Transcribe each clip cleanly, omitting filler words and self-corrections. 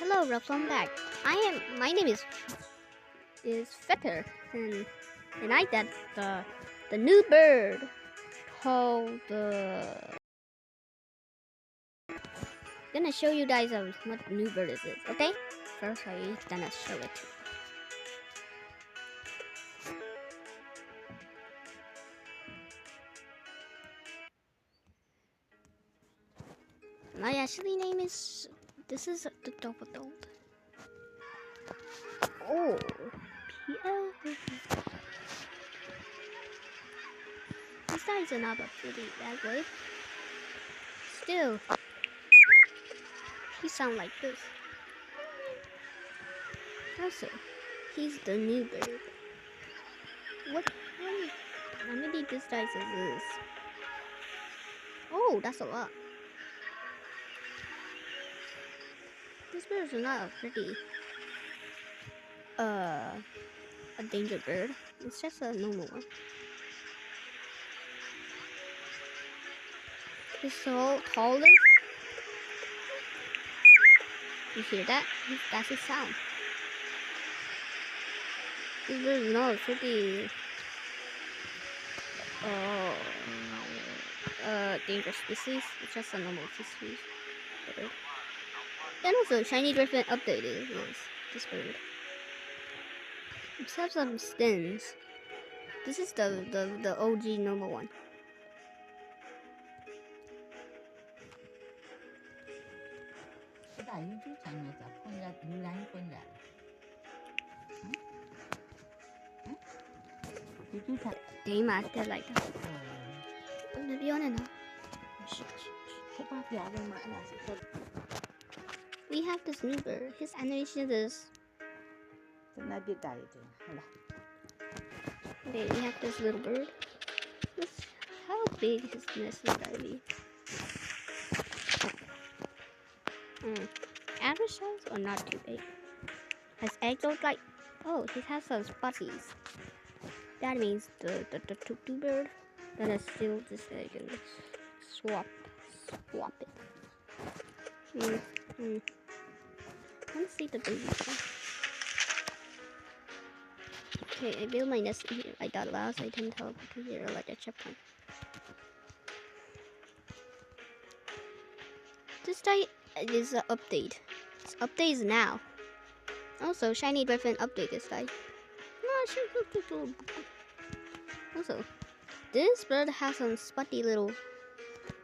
Hello, welcome back. My name is Fetter, and I got the new bird called the. Gonna show you guys what new bird is. Okay? First, I gonna show it. My actually name is. This is the double. Oh, PL. These guys are not a pretty that way. Still, he sound like this. Also, he's the new bird. How many this dice is this? Oh, that's a lot. This bird is not a pretty a danger bird. It's just a normal one. He's so taller. You hear that? That's his sound. This bird is not a pretty dangerous species. It's just a normal species bird. And also, shiny griffin updated this bird. It has some stins. This is the OG normal one. They matter like that. We have this new bird. His animation is. Okay, we have this little bird. How big his nest is gonna be? Average size or not too big? His eggs look like. Oh, he has some spotties. That means the tutu bird gonna steal this egg and swap it. Let's see the baby one. Okay, I built my nest here like that allows I can teleport to here like a checkpoint. This guy is an update. This update is now. Also, shiny griffin update this guy. Also, this bird has some spotty little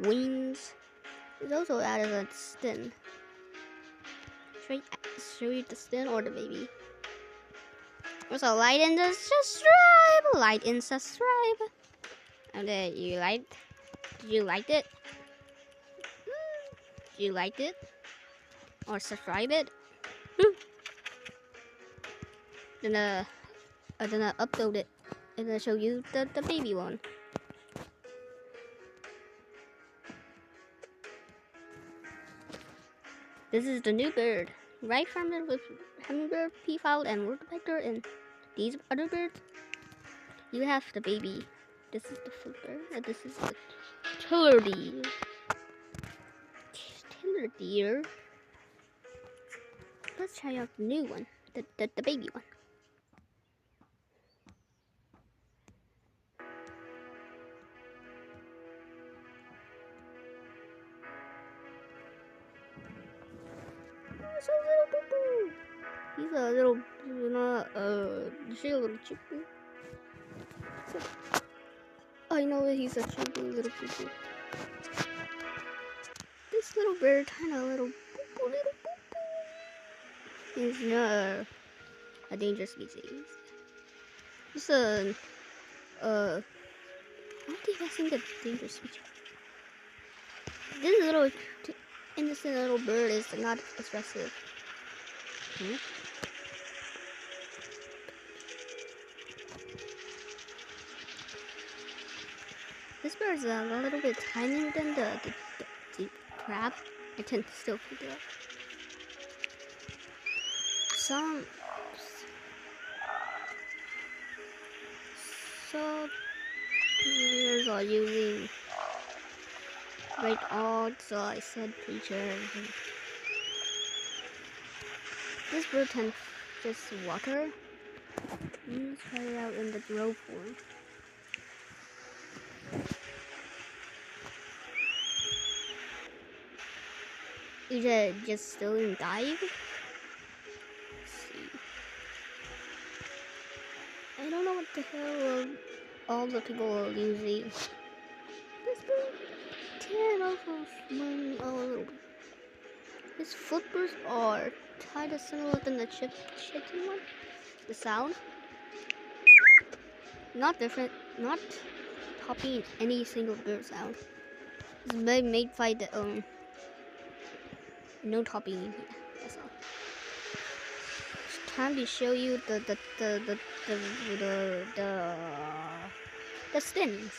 wings. It also added a stin. Should I show you the stin or the baby? Also, like and subscribe. Like and subscribe. And then you liked? Did you like it? Did you like it? Or subscribe it? Then I upload it and I show you the baby one. This is the new bird. Right from it with hummingbird, peafowl, and woodpecker, and these other birds. You have the baby. This is the food bird, and this is the tiller deer. Tiller deer. Let's try out the new one, the baby one. So little boo-boo. He's a little, she's a little chicken. So, I know that he's a chicken little boo-boo. This little bird, kind of little boo-boo, is not a dangerous species. It's I don't think I think a dangerous species. This little innocent little bird is not aggressive. This bird is a little bit tinier than the crab. I can still pick it up. Some players are using great odds, so I said creature. This bird can just water. Let's try it out in the grow form. Is it just still in dive? Let's see. I don't know what the hell all the people are using. This bird can also swim a little bit. His footprints are kind of similar to the chicken one. The sound, not different, not copying any single bird sound. It's made by the no copying here. That's all. It's time to show you the stings.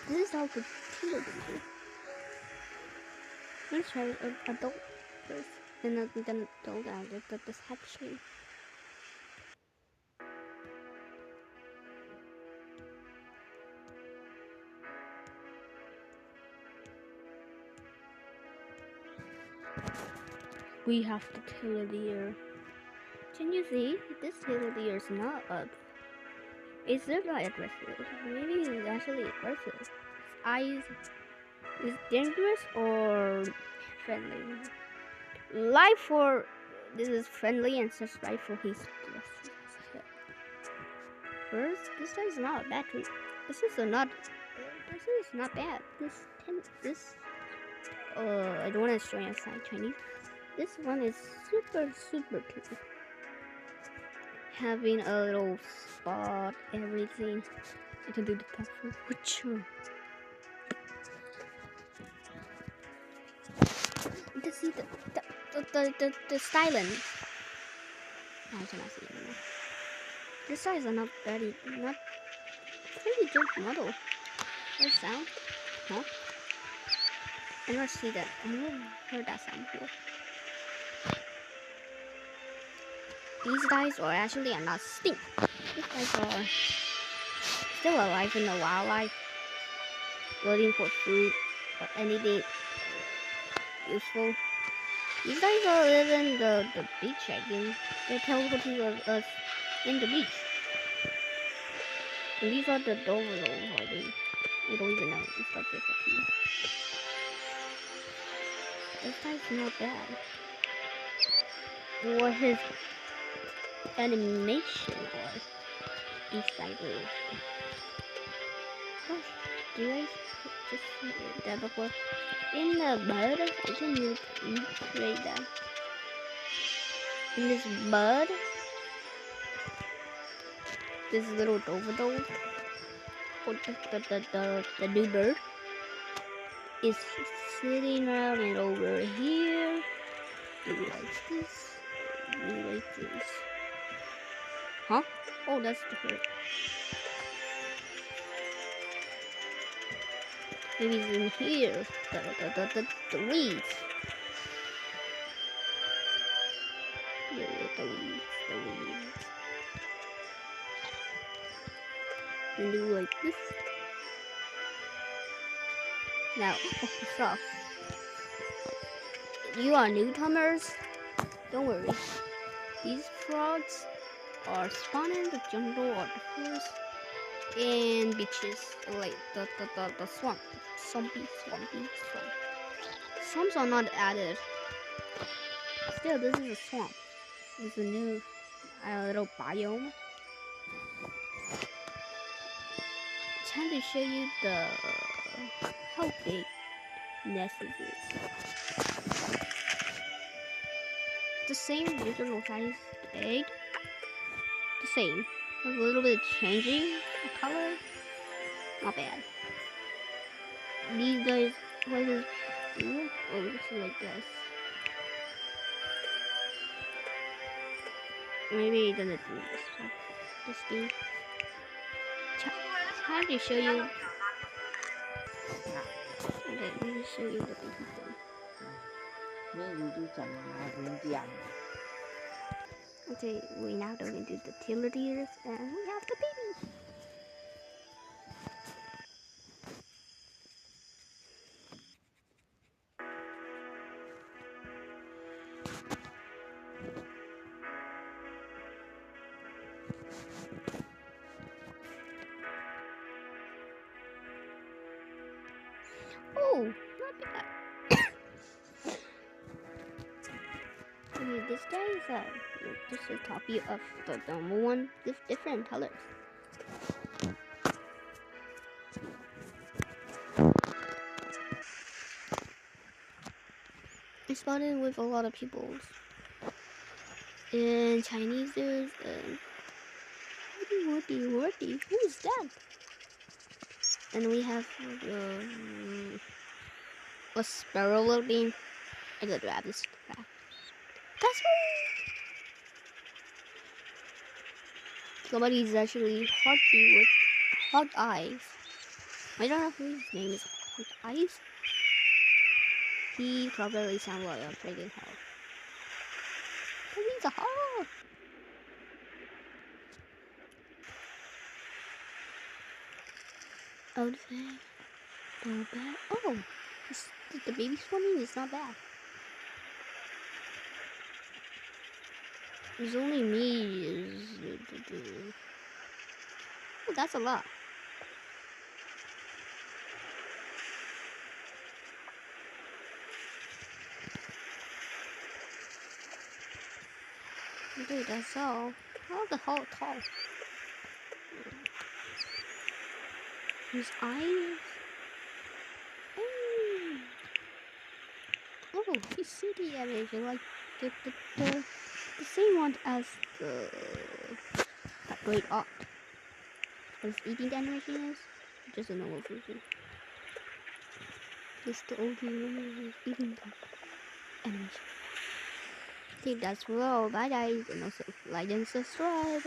This is how the teeter do. Let's try an adult first, and then adult out the hatchling. We have to kill a deer. Can you see? This little deer is not up. It's not aggressive. Maybe it's actually aggressive. Its eyes is dangerous or friendly. Life for this is friendly and just right for his dress. First, this is not bad. This is not. This is not bad. This. I don't want to show you outside Chinese. This one is super cute. Having a little spot, everything. I can do the platform. You can see the silence. I cannot see anymore. This size are not very, not pretty good model. What sound? Huh? I never see that. I never heard that sound before. These guys are actually not stink. These guys are still alive in the wildlife, looking for food or anything useful. These guys are living the beach again. They're teleporting us in the beach. And these are the Doveros, I think. I don't even know. These guys are fucking. This guy's not bad. Or his animation art. These guys are. Gosh, do you guys just see that before? In the bud, I can recreate that. In this bud, this little Dovero, or the new bird, is sitting around and over here. Do like this. Do like this. Huh? Oh, that's the bird. Maybe it's in here. The weeds. Yeah, the weeds. And do like this. Now, so you are newcomers. Don't worry. These frogs are spawning in the jungle or the forest and beaches, like the swamp. Swampy. Swamps are not added. Still, this is a swamp. This is a new little biome. Time to show you how big nest is. The same usual size egg. The same. A little bit changing the color. Not bad. These guys, what is it? Oh, it's like this. Maybe it doesn't do this. So just do. Time to show you. Okay, let me show you the baby thing. Okay, we now go into the utilities and we have the baby. Oh, not bad. Okay, this guy is just a copy of the normal one with different colors. I spotted with a lot of people. And Chinese dudes and Woody. Who is that? And we have a sparrow little bean. I gotta grab this crap. That's somebody's actually hearty with hot eyes. I don't know whose name is Hot Eyes. He probably sounds like a freaking hog. But he's a hog. Okay. Oh, bad. Oh, the baby swimming is not bad. It's only me. Oh, that's a lot. Dude, that's all. How the hell tall? His eyes. Oh, he's city animation, like the same one as that great art. His eating animation is just a normal version. Just the old one is eating animation. Okay, that's all. Bye guys, and also like and subscribe.